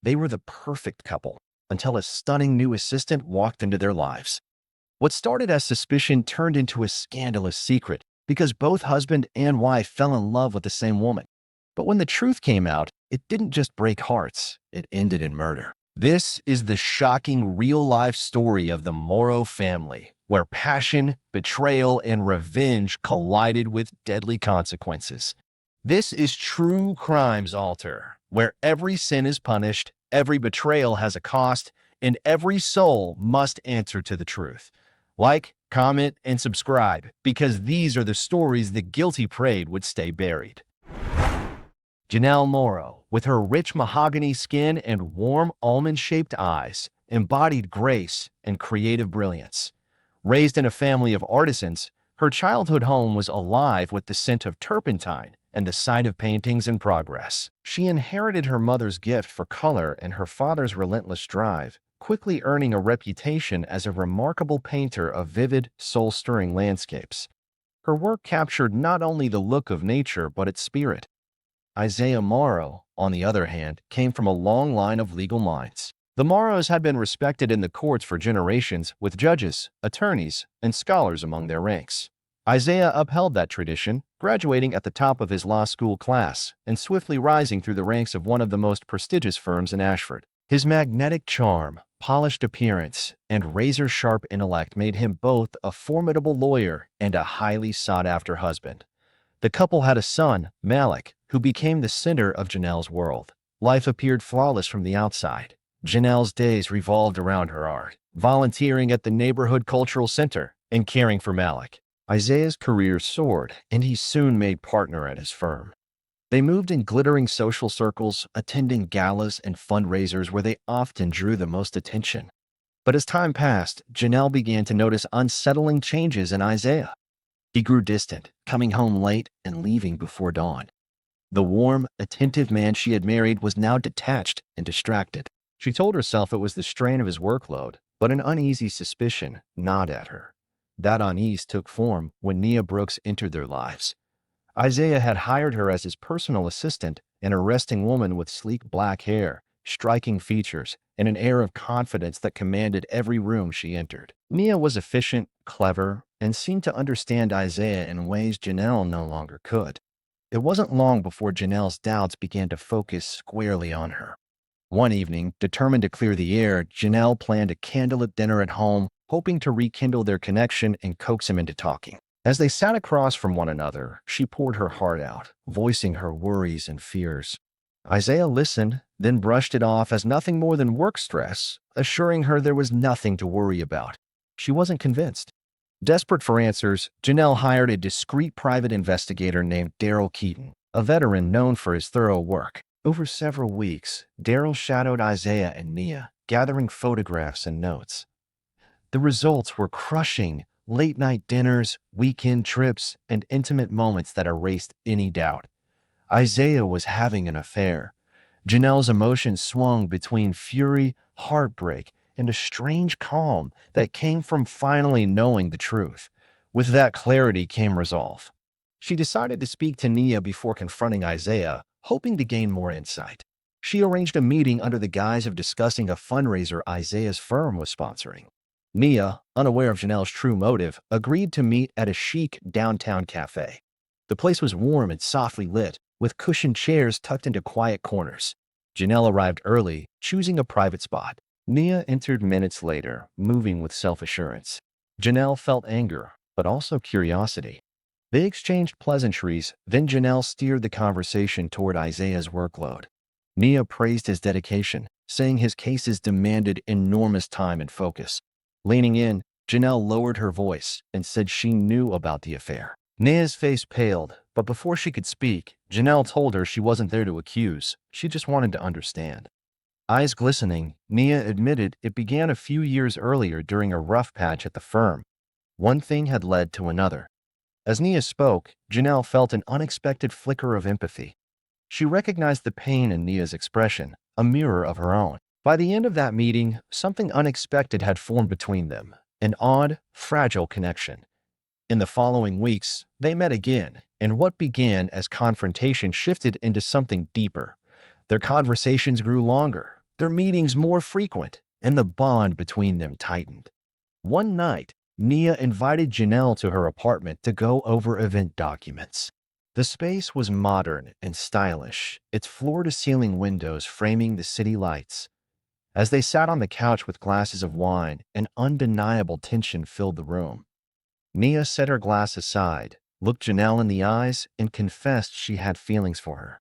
They were the perfect couple until a stunning new assistant walked into their lives. What started as suspicion turned into a scandalous secret because both husband and wife fell in love with the same woman. But when the truth came out, it didn't just break hearts, it ended in murder. This is the shocking real-life story of the Morrow family, where passion, betrayal, and revenge collided with deadly consequences. This is True Crimes Alter, where every sin is punished, every betrayal has a cost, and every soul must answer to the truth. Like, comment, and subscribe, because these are the stories the guilty prayed would stay buried. Janelle Morrow, with her rich mahogany skin and warm almond-shaped eyes, embodied grace and creative brilliance. Raised in a family of artisans, her childhood home was alive with the scent of turpentine and the sight of paintings in progress. She inherited her mother's gift for color and her father's relentless drive, quickly earning a reputation as a remarkable painter of vivid, soul-stirring landscapes. Her work captured not only the look of nature but its spirit. Isaiah Morrow, on the other hand, came from a long line of legal minds. The Morrows had been respected in the courts for generations, with judges, attorneys, and scholars among their ranks. Isaiah upheld that tradition, graduating at the top of his law school class and swiftly rising through the ranks of one of the most prestigious firms in Ashford. His magnetic charm, polished appearance, and razor-sharp intellect made him both a formidable lawyer and a highly sought-after husband. The couple had a son, Malik, who became the center of Janelle's world. Life appeared flawless from the outside. Janelle's days revolved around her art, volunteering at the neighborhood cultural center and caring for Malik. Isaiah's career soared, and he soon made partner at his firm. They moved in glittering social circles, attending galas and fundraisers where they often drew the most attention. But as time passed, Janelle began to notice unsettling changes in Isaiah. He grew distant, coming home late and leaving before dawn. The warm, attentive man she had married was now detached and distracted. She told herself it was the strain of his workload, but an uneasy suspicion gnawed at her. That unease took form when Nia Brooks entered their lives. Isaiah had hired her as his personal assistant, an arresting woman with sleek black hair, striking features, and an air of confidence that commanded every room she entered. Nia was efficient, clever, and seemed to understand Isaiah in ways Janelle no longer could. It wasn't long before Janelle's doubts began to focus squarely on her. One evening, determined to clear the air, Janelle planned a candlelit dinner at home, hoping to rekindle their connection and coax him into talking. As they sat across from one another, she poured her heart out, voicing her worries and fears. Isaiah listened, then brushed it off as nothing more than work stress, assuring her there was nothing to worry about. She wasn't convinced. Desperate for answers, Janelle hired a discreet private investigator named Daryl Keaton, a veteran known for his thorough work. Over several weeks, Daryl shadowed Isaiah and Nia, gathering photographs and notes. The results were crushing: late-night dinners, weekend trips, and intimate moments that erased any doubt. Isaiah was having an affair. Janelle's emotions swung between fury, heartbreak, and a strange calm that came from finally knowing the truth. With that clarity came resolve. She decided to speak to Nia before confronting Isaiah, hoping to gain more insight. She arranged a meeting under the guise of discussing a fundraiser Isaiah's firm was sponsoring. Nia, unaware of Janelle's true motive, agreed to meet at a chic downtown cafe. The place was warm and softly lit, with cushioned chairs tucked into quiet corners. Janelle arrived early, choosing a private spot. Nia entered minutes later, moving with self-assurance. Janelle felt anger, but also curiosity. They exchanged pleasantries, then Janelle steered the conversation toward Isaiah's workload. Nia praised his dedication, saying his cases demanded enormous time and focus. Leaning in, Janelle lowered her voice and said she knew about the affair. Nia's face paled, but before she could speak, Janelle told her she wasn't there to accuse, she just wanted to understand. Eyes glistening, Nia admitted it began a few years earlier during a rough patch at the firm. One thing had led to another. As Nia spoke, Janelle felt an unexpected flicker of empathy. She recognized the pain in Nia's expression, a mirror of her own. By the end of that meeting, something unexpected had formed between them, an odd, fragile connection. In the following weeks, they met again, and what began as confrontation shifted into something deeper. Their conversations grew longer, their meetings more frequent, and the bond between them tightened. One night, Nia invited Janelle to her apartment to go over event documents. The space was modern and stylish, its floor-to-ceiling windows framing the city lights. As they sat on the couch with glasses of wine, an undeniable tension filled the room. Nia set her glass aside, looked Janelle in the eyes, and confessed she had feelings for her.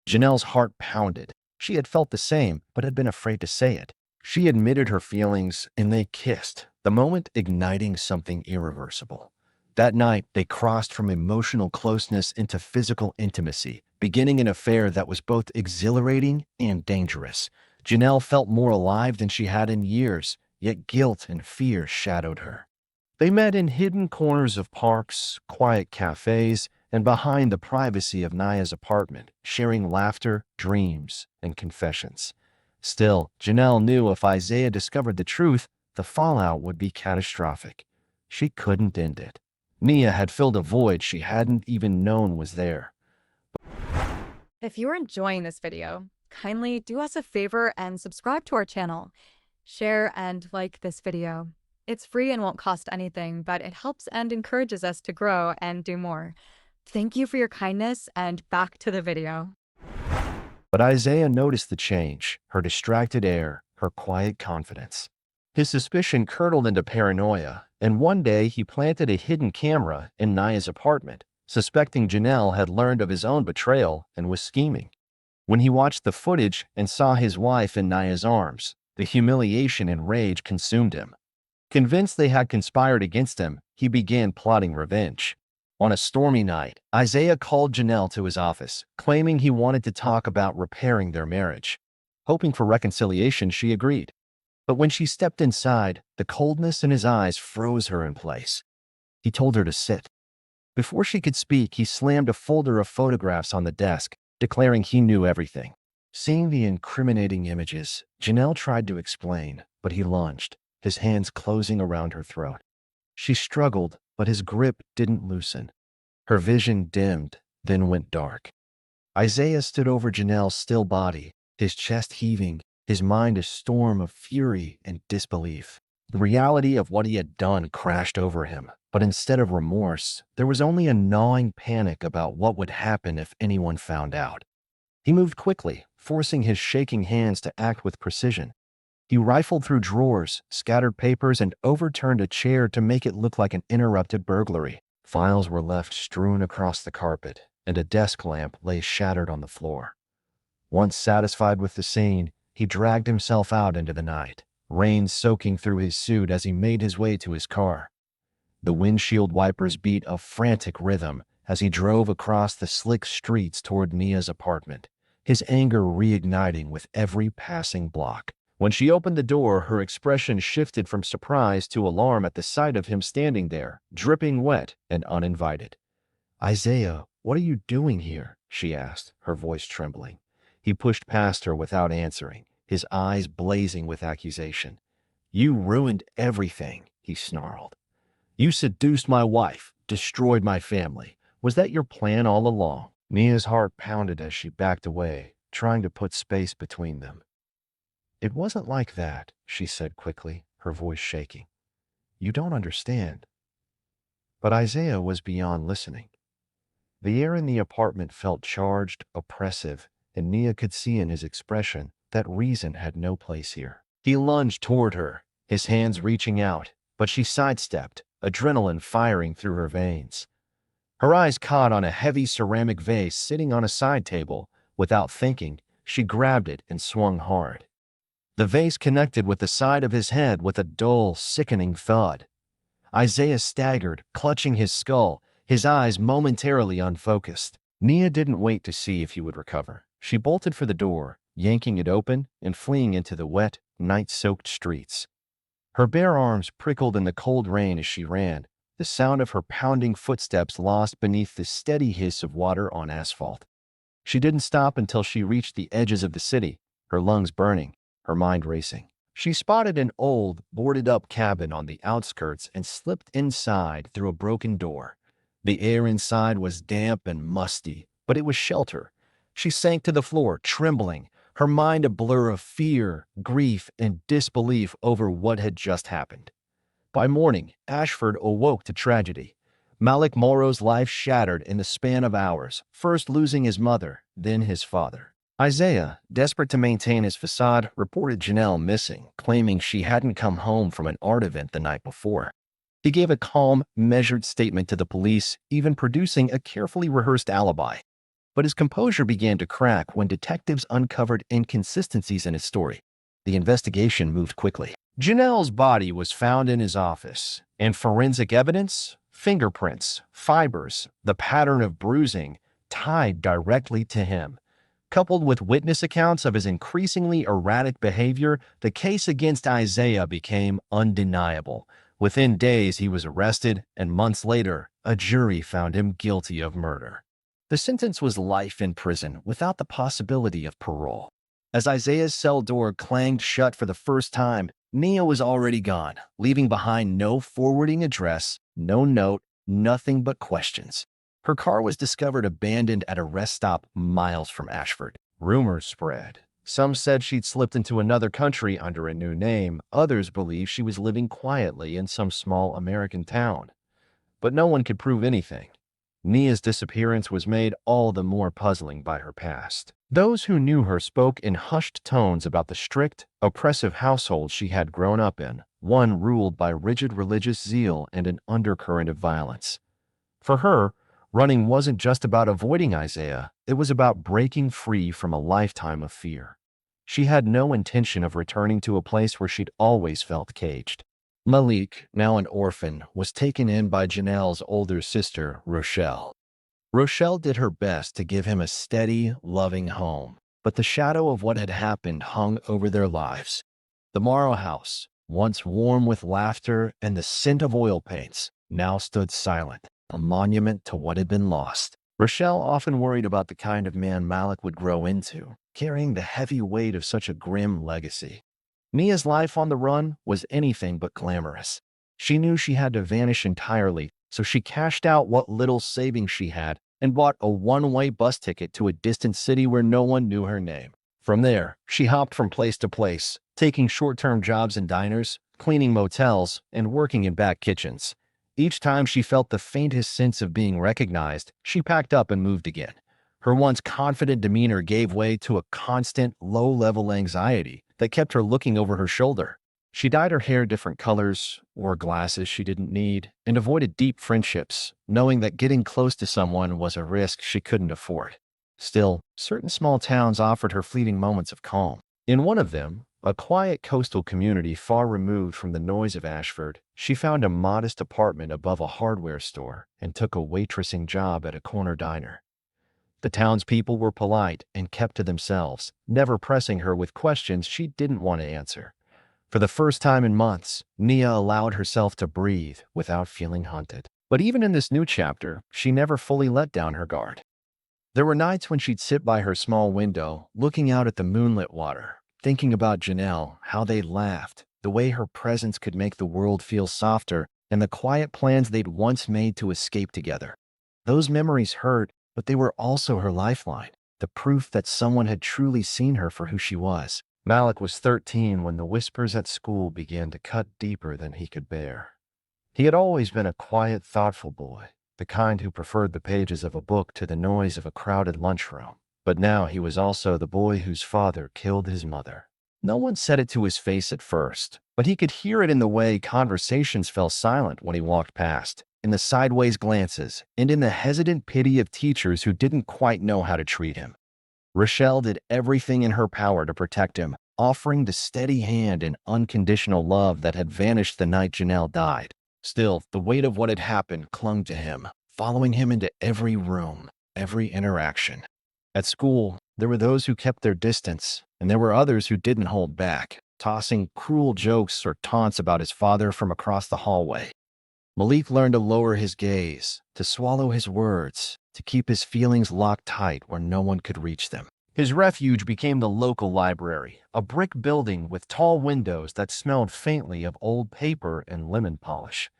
Janelle's heart pounded. She had felt the same, but had been afraid to say it. She admitted her feelings, and they kissed, the moment igniting something irreversible. That night, they crossed from emotional closeness into physical intimacy, beginning an affair that was both exhilarating and dangerous. Janelle felt more alive than she had in years, yet guilt and fear shadowed her. They met in hidden corners of parks, quiet cafes, and behind the privacy of Nia's apartment, sharing laughter, dreams, and confessions. Still, Janelle knew if Isaiah discovered the truth, the fallout would be catastrophic. She couldn't end it. Nia had filled a void she hadn't even known was there. If you're enjoying this video, kindly do us a favor and subscribe to our channel. Share and like this video. It's free and won't cost anything, but it helps and encourages us to grow and do more. Thank you for your kindness, and back to the video. But Isaiah noticed the change, her distracted air, her quiet confidence. His suspicion curdled into paranoia, and one day he planted a hidden camera in Nia's apartment, suspecting Janelle had learned of his own betrayal and was scheming. When he watched the footage and saw his wife in Nia's arms, the humiliation and rage consumed him. Convinced they had conspired against him, he began plotting revenge. On a stormy night, Isaiah called Janelle to his office, claiming he wanted to talk about repairing their marriage. Hoping for reconciliation, she agreed. But when she stepped inside, the coldness in his eyes froze her in place. He told her to sit. Before she could speak, he slammed a folder of photographs on the desk, declaring he knew everything. Seeing the incriminating images, Janelle tried to explain, but he lunged, his hands closing around her throat. She struggled, but his grip didn't loosen. Her vision dimmed, then went dark. Isaiah stood over Janelle's still body, his chest heaving, his mind a storm of fury and disbelief. The reality of what he had done crashed over him, but instead of remorse, there was only a gnawing panic about what would happen if anyone found out. He moved quickly, forcing his shaking hands to act with precision. He rifled through drawers, scattered papers, and overturned a chair to make it look like an interrupted burglary. Files were left strewn across the carpet, and a desk lamp lay shattered on the floor. Once satisfied with the scene, he dragged himself out into the night, rain soaking through his suit as he made his way to his car. The windshield wipers beat a frantic rhythm as he drove across the slick streets toward Nia's apartment, his anger reigniting with every passing block. When she opened the door, her expression shifted from surprise to alarm at the sight of him standing there, dripping wet and uninvited. "Isaiah, what are you doing here?" she asked, her voice trembling. He pushed past her without answering, his eyes blazing with accusation. "You ruined everything," he snarled. "You seduced my wife, destroyed my family. Was that your plan all along?" Nia's heart pounded as she backed away, trying to put space between them. "It wasn't like that," she said quickly, her voice shaking. "You don't understand." But Isaiah was beyond listening. The air in the apartment felt charged, oppressive, and Nia could see in his expression that reason had no place here. He lunged toward her, his hands reaching out, but she sidestepped, adrenaline firing through her veins. Her eyes caught on a heavy ceramic vase sitting on a side table. Without thinking, she grabbed it and swung hard. The vase connected with the side of his head with a dull, sickening thud. Isaiah staggered, clutching his skull, his eyes momentarily unfocused. Nia didn't wait to see if he would recover. She bolted for the door, yanking it open and fleeing into the wet, night-soaked streets. Her bare arms prickled in the cold rain as she ran, the sound of her pounding footsteps lost beneath the steady hiss of water on asphalt. She didn't stop until she reached the edges of the city, her lungs burning, her mind racing. She spotted an old, boarded-up cabin on the outskirts and slipped inside through a broken door. The air inside was damp and musty, but it was shelter. She sank to the floor, trembling, her mind a blur of fear, grief, and disbelief over what had just happened. By morning, Ashford awoke to tragedy. Malik Morrow's life shattered in the span of hours, first losing his mother, then his father. Isaiah, desperate to maintain his facade, reported Janelle missing, claiming she hadn't come home from an art event the night before. He gave a calm, measured statement to the police, even producing a carefully rehearsed alibi. But his composure began to crack when detectives uncovered inconsistencies in his story. The investigation moved quickly. Janelle's body was found in his office, and forensic evidence, fingerprints, fibers, the pattern of bruising, tied directly to him. Coupled with witness accounts of his increasingly erratic behavior, the case against Isaiah became undeniable. Within days, he was arrested, and months later, a jury found him guilty of murder. The sentence was life in prison without the possibility of parole. As Isaiah's cell door clanged shut for the first time, Nia was already gone, leaving behind no forwarding address, no note, nothing but questions. Her car was discovered abandoned at a rest stop miles from Ashford. Rumors spread. Some said she'd slipped into another country under a new name. Others believed she was living quietly in some small American town. But no one could prove anything. Nia's disappearance was made all the more puzzling by her past. Those who knew her spoke in hushed tones about the strict, oppressive household she had grown up in, one ruled by rigid religious zeal and an undercurrent of violence. For her, running wasn't just about avoiding Isaiah, it was about breaking free from a lifetime of fear. She had no intention of returning to a place where she'd always felt caged. Malik, now an orphan, was taken in by Janelle's older sister, Rochelle. Rochelle did her best to give him a steady, loving home, but the shadow of what had happened hung over their lives. The Morrow house, once warm with laughter and the scent of oil paints, now stood silent, a monument to what had been lost. Rochelle often worried about the kind of man Malik would grow into, carrying the heavy weight of such a grim legacy. Nia's life on the run was anything but glamorous. She knew she had to vanish entirely, so she cashed out what little savings she had and bought a one-way bus ticket to a distant city where no one knew her name. From there, she hopped from place to place, taking short-term jobs in diners, cleaning motels, and working in back kitchens. Each time she felt the faintest sense of being recognized, she packed up and moved again. Her once confident demeanor gave way to a constant, low-level anxiety that kept her looking over her shoulder. She dyed her hair different colors, wore glasses she didn't need, and avoided deep friendships, knowing that getting close to someone was a risk she couldn't afford. Still, certain small towns offered her fleeting moments of calm. In one of them, a quiet coastal community far removed from the noise of Ashford, she found a modest apartment above a hardware store and took a waitressing job at a corner diner. The townspeople were polite and kept to themselves, never pressing her with questions she didn't want to answer. For the first time in months, Nia allowed herself to breathe without feeling hunted. But even in this new chapter, she never fully let down her guard. There were nights when she'd sit by her small window, looking out at the moonlit water, thinking about Janelle, how they laughed, the way her presence could make the world feel softer, and the quiet plans they'd once made to escape together. Those memories hurt, but they were also her lifeline, the proof that someone had truly seen her for who she was. Malik was 13 when the whispers at school began to cut deeper than he could bear. He had always been a quiet, thoughtful boy, the kind who preferred the pages of a book to the noise of a crowded lunchroom. But now he was also the boy whose father killed his mother. No one said it to his face at first, but he could hear it in the way conversations fell silent when he walked past, in the sideways glances, and in the hesitant pity of teachers who didn't quite know how to treat him. Rochelle did everything in her power to protect him, offering the steady hand and unconditional love that had vanished the night Janelle died. Still, the weight of what had happened clung to him, following him into every room, every interaction. At school, there were those who kept their distance, and there were others who didn't hold back, tossing cruel jokes or taunts about his father from across the hallway. Malik learned to lower his gaze, to swallow his words, to keep his feelings locked tight where no one could reach them. His refuge became the local library, a brick building with tall windows that smelled faintly of old paper and lemon polish.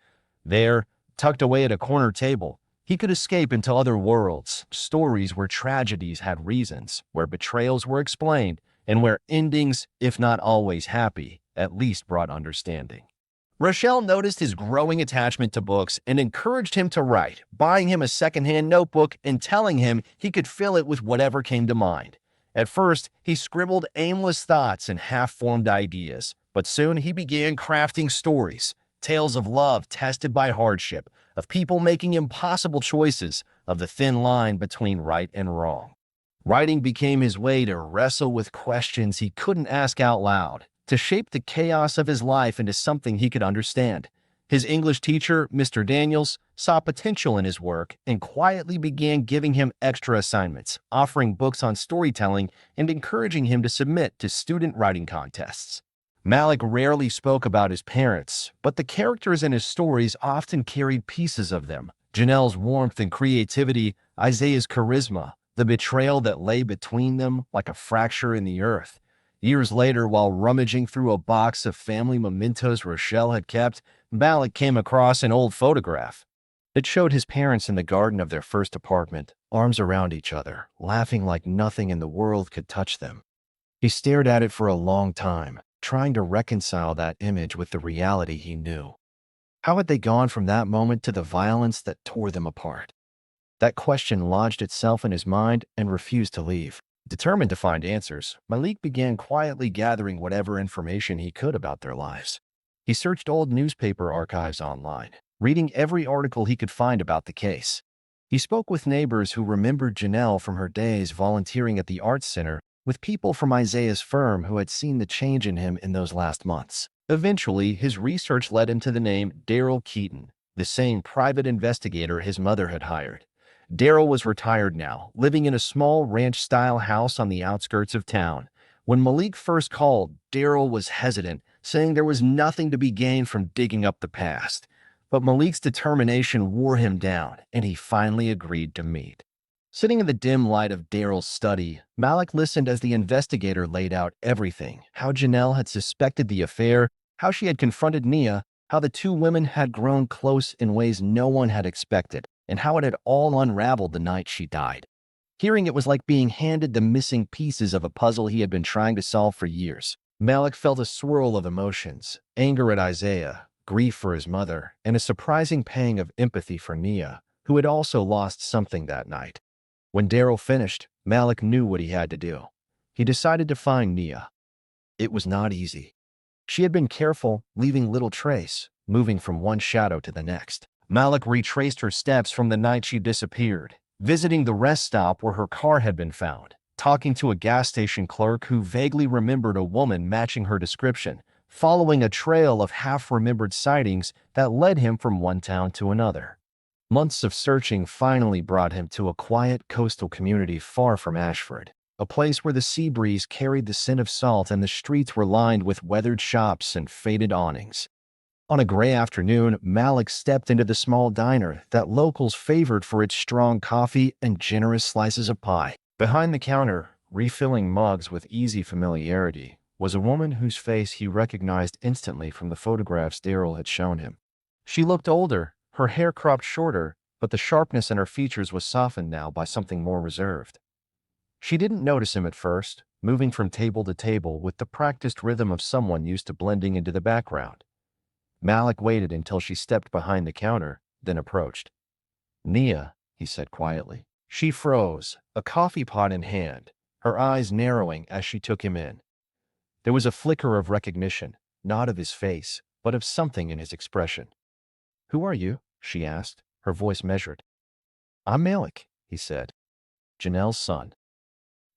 There, tucked away at a corner table, he could escape into other worlds, stories where tragedies had reasons, where betrayals were explained, and where endings, if not always happy, at least brought understanding. Rochelle noticed his growing attachment to books and encouraged him to write, buying him a secondhand notebook and telling him he could fill it with whatever came to mind. At first, he scribbled aimless thoughts and half-formed ideas, but soon he began crafting stories, tales of love tested by hardship, of people making impossible choices, of the thin line between right and wrong. Writing became his way to wrestle with questions he couldn't ask out loud, to shape the chaos of his life into something he could understand. His English teacher, Mr. Daniels, saw potential in his work and quietly began giving him extra assignments, offering books on storytelling and encouraging him to submit to student writing contests. Malik rarely spoke about his parents, but the characters in his stories often carried pieces of them. Janelle's warmth and creativity, Isaiah's charisma, the betrayal that lay between them like a fracture in the earth. Years later, while rummaging through a box of family mementos Rochelle had kept, Malik came across an old photograph. It showed his parents in the garden of their first apartment, arms around each other, laughing like nothing in the world could touch them. He stared at it for a long time, trying to reconcile that image with the reality he knew. How had they gone from that moment to the violence that tore them apart? That question lodged itself in his mind and refused to leave. Determined to find answers, Malik began quietly gathering whatever information he could about their lives. He searched old newspaper archives online, reading every article he could find about the case. He spoke with neighbors who remembered Janelle from her days volunteering at the arts center, with people from Isaiah's firm who had seen the change in him in those last months. Eventually, his research led him to the name Daryl Keaton, the same private investigator his mother had hired. Daryl was retired now, living in a small ranch-style house on the outskirts of town. When Malik first called, Daryl was hesitant, saying there was nothing to be gained from digging up the past. But Malik's determination wore him down, and he finally agreed to meet. Sitting in the dim light of Daryl's study, Malik listened as the investigator laid out everything: how Janelle had suspected the affair, how she had confronted Nia, how the two women had grown close in ways no one had expected, and how it had all unraveled the night she died. Hearing it was like being handed the missing pieces of a puzzle he had been trying to solve for years. Malik felt a swirl of emotions: anger at Isaiah, grief for his mother, and a surprising pang of empathy for Nia, who had also lost something that night. When Daryl finished, Malik knew what he had to do. He decided to find Nia. It was not easy. She had been careful, leaving little trace, moving from one shadow to the next. Malik retraced her steps from the night she disappeared, visiting the rest stop where her car had been found, talking to a gas station clerk who vaguely remembered a woman matching her description, following a trail of half-remembered sightings that led him from one town to another. Months of searching finally brought him to a quiet coastal community far from Ashford, a place where the sea breeze carried the scent of salt and the streets were lined with weathered shops and faded awnings. On a gray afternoon, Malik stepped into the small diner that locals favored for its strong coffee and generous slices of pie. Behind the counter, refilling mugs with easy familiarity, was a woman whose face he recognized instantly from the photographs Daryl had shown him. She looked older, her hair cropped shorter, but the sharpness in her features was softened now by something more reserved. She didn't notice him at first, moving from table to table with the practiced rhythm of someone used to blending into the background. Malik waited until she stepped behind the counter, then approached. "Nia," he said quietly. She froze, a coffee pot in hand, her eyes narrowing as she took him in. There was a flicker of recognition, not of his face, but of something in his expression. "Who are you?" she asked, her voice measured. "I'm Malik," he said. "Janelle's son."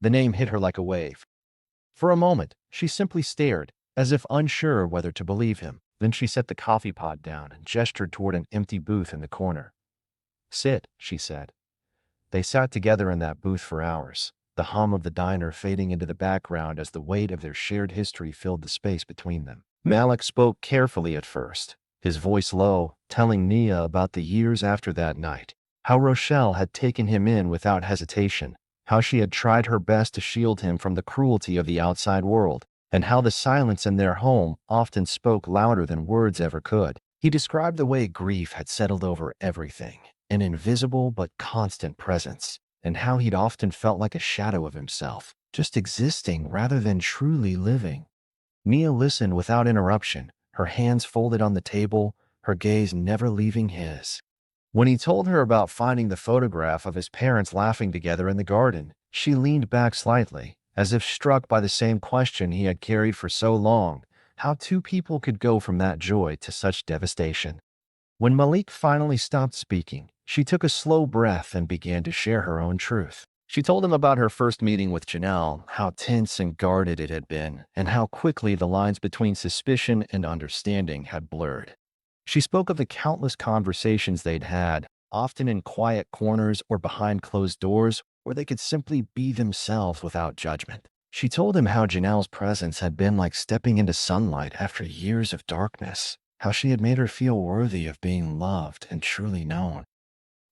The name hit her like a wave. For a moment, she simply stared, as if unsure whether to believe him. Then she set the coffee pot down and gestured toward an empty booth in the corner. "Sit," she said. They sat together in that booth for hours, the hum of the diner fading into the background as the weight of their shared history filled the space between them. Malik spoke carefully at first, his voice low, telling Nia about the years after that night, how Rochelle had taken him in without hesitation, how she had tried her best to shield him from the cruelty of the outside world, and how the silence in their home often spoke louder than words ever could. He described the way grief had settled over everything, an invisible but constant presence, and how he'd often felt like a shadow of himself, just existing rather than truly living. Nia listened without interruption, her hands folded on the table, her gaze never leaving his. When he told her about finding the photograph of his parents laughing together in the garden, she leaned back slightly, as if struck by the same question he had carried for so long: how two people could go from that joy to such devastation. When Malik finally stopped speaking, she took a slow breath and began to share her own truth. She told him about her first meeting with Janelle, how tense and guarded it had been, and how quickly the lines between suspicion and understanding had blurred. She spoke of the countless conversations they'd had, often in quiet corners or behind closed doors, where they could simply be themselves without judgment. She told him how Janelle's presence had been like stepping into sunlight after years of darkness, how she had made her feel worthy of being loved and truly known.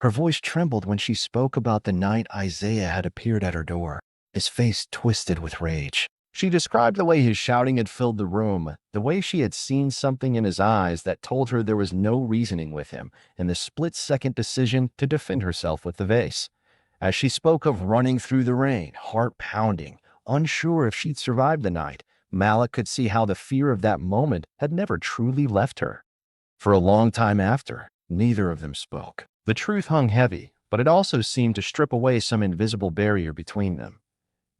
Her voice trembled when she spoke about the night Isaiah had appeared at her door, his face twisted with rage. She described the way his shouting had filled the room, the way she had seen something in his eyes that told her there was no reasoning with him, and the split-second decision to defend herself with the vase. As she spoke of running through the rain, heart pounding, unsure if she'd survive the night, Malik could see how the fear of that moment had never truly left her. For a long time after, neither of them spoke. The truth hung heavy, but it also seemed to strip away some invisible barrier between them.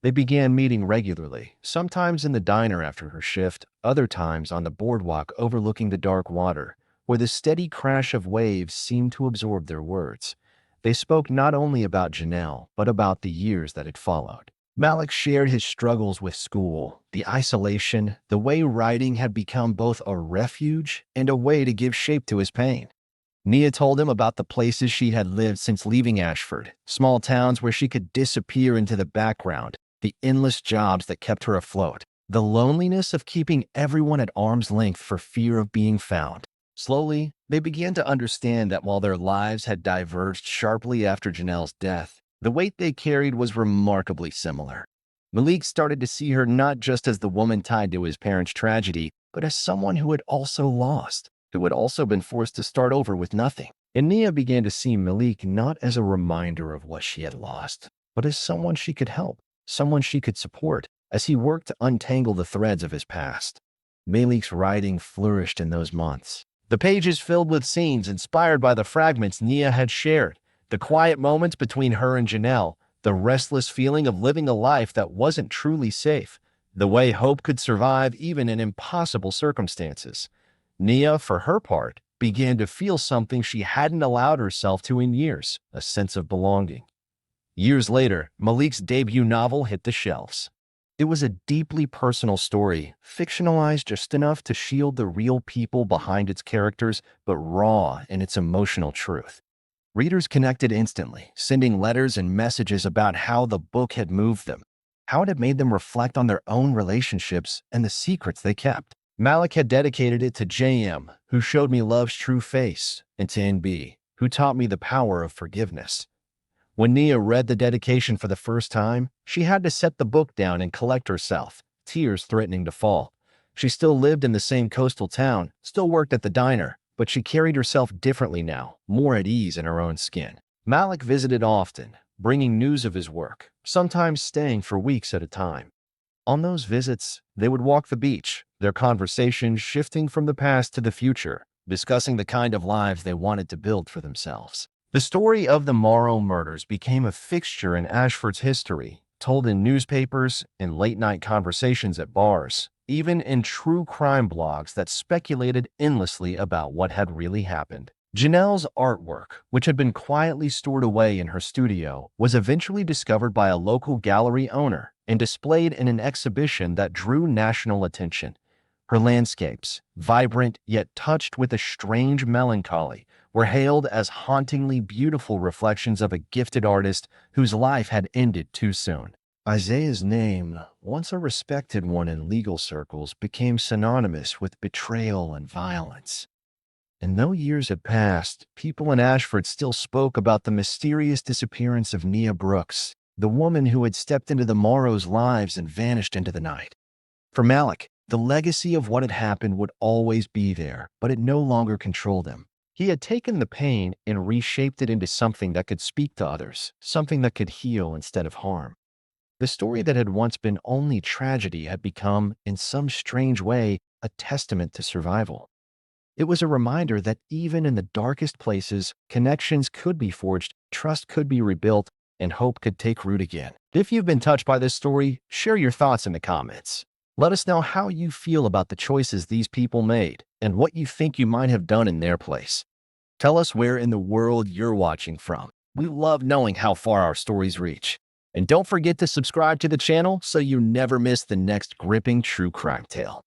They began meeting regularly, sometimes in the diner after her shift, other times on the boardwalk overlooking the dark water, where the steady crash of waves seemed to absorb their words. They spoke not only about Janelle, but about the years that had followed. Malik shared his struggles with school, the isolation, the way writing had become both a refuge and a way to give shape to his pain. Nia told him about the places she had lived since leaving Ashford, small towns where she could disappear into the background, the endless jobs that kept her afloat, the loneliness of keeping everyone at arm's length for fear of being found. Slowly, they began to understand that while their lives had diverged sharply after Janelle's death, the weight they carried was remarkably similar. Malik started to see her not just as the woman tied to his parents' tragedy, but as someone who had also lost, who had also been forced to start over with nothing. And Nia began to see Malik not as a reminder of what she had lost, but as someone she could help, someone she could support, as he worked to untangle the threads of his past. Malik's writing flourished in those months. The pages filled with scenes inspired by the fragments Nia had shared, the quiet moments between her and Janelle, the restless feeling of living a life that wasn't truly safe, the way hope could survive even in impossible circumstances. Nia, for her part, began to feel something she hadn't allowed herself to in years, a sense of belonging. Years later, Malik's debut novel hit the shelves. It was a deeply personal story, fictionalized just enough to shield the real people behind its characters, but raw in its emotional truth. Readers connected instantly, sending letters and messages about how the book had moved them, how it had made them reflect on their own relationships and the secrets they kept. Malik had dedicated it to JM, who showed me love's true face, and to NB, who taught me the power of forgiveness. When Nia read the dedication for the first time, she had to set the book down and collect herself, tears threatening to fall. She still lived in the same coastal town, still worked at the diner, but she carried herself differently now, more at ease in her own skin. Malik visited often, bringing news of his work, sometimes staying for weeks at a time. On those visits, they would walk the beach, their conversations shifting from the past to the future, discussing the kind of lives they wanted to build for themselves. The story of the Morrow murders became a fixture in Ashford's history, told in newspapers, in late-night conversations at bars, even in true crime blogs that speculated endlessly about what had really happened. Janelle's artwork, which had been quietly stored away in her studio, was eventually discovered by a local gallery owner and displayed in an exhibition that drew national attention. Her landscapes, vibrant yet touched with a strange melancholy, were hailed as hauntingly beautiful reflections of a gifted artist whose life had ended too soon. Isaiah's name, once a respected one in legal circles, became synonymous with betrayal and violence. And though years had passed, people in Ashford still spoke about the mysterious disappearance of Nia Brooks, the woman who had stepped into the Morrows' lives and vanished into the night. For Malik, the legacy of what had happened would always be there, but it no longer controlled him. He had taken the pain and reshaped it into something that could speak to others, something that could heal instead of harm. The story that had once been only tragedy had become, in some strange way, a testament to survival. It was a reminder that even in the darkest places, connections could be forged, trust could be rebuilt, and hope could take root again. If you've been touched by this story, share your thoughts in the comments. Let us know how you feel about the choices these people made and what you think you might have done in their place. Tell us where in the world you're watching from. We love knowing how far our stories reach. And don't forget to subscribe to the channel so you never miss the next gripping true crime tale.